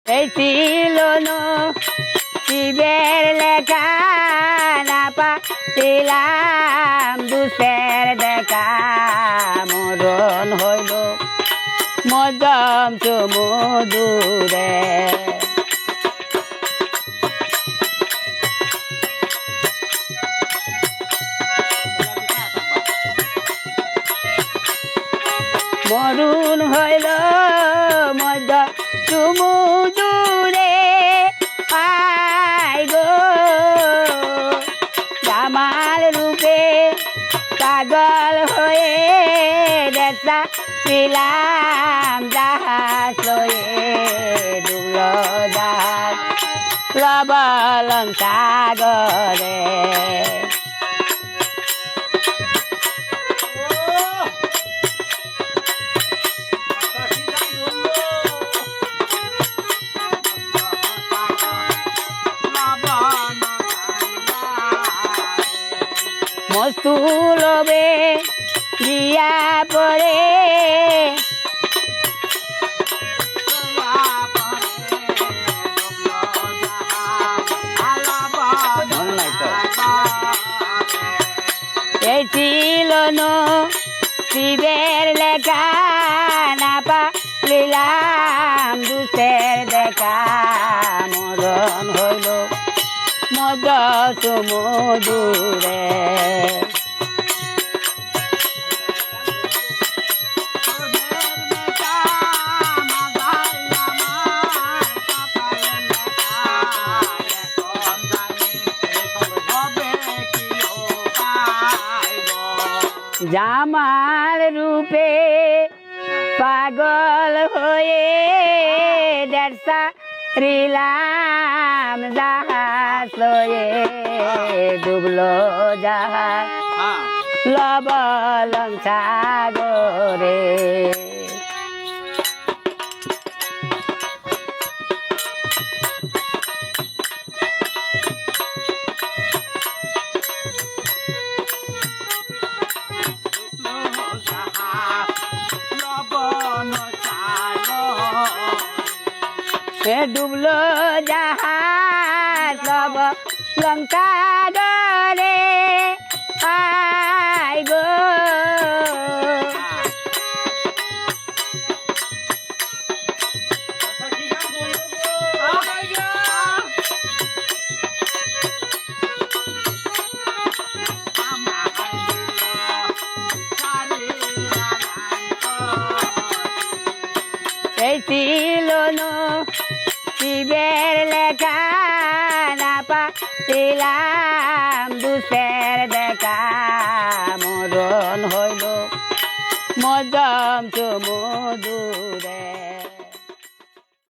এই ছিল শিবের লেখা না পাইলাম দুসের দেখা মরণ হইল মজম চুমুদুরে মরুণ হইল মজ চুমুদুরে আই গো জামাল রূপে পাগল হয়ে দেখা ছিলাম জাহাজ লয়ে ডুবল জাহাজ লবলং সাগরে মস্তুলবে দিয়া পরে এই ছিল শিবের লেখা না পাইলাম দুসের দেখা মরণ হইল মজ চুমুদুরে জামাল রূপে পাগল হয়ে দেড়সা রিলাম জাহাজ লয়ে ডুবল জাহাজ লবলং সাগরে ডুবল জাহাজ লবলং সাগরে আই গো এই ছিল শিবের লেখা না পাইলাম দুসের দেখা মরণ হইল মজম চুমুদুরে।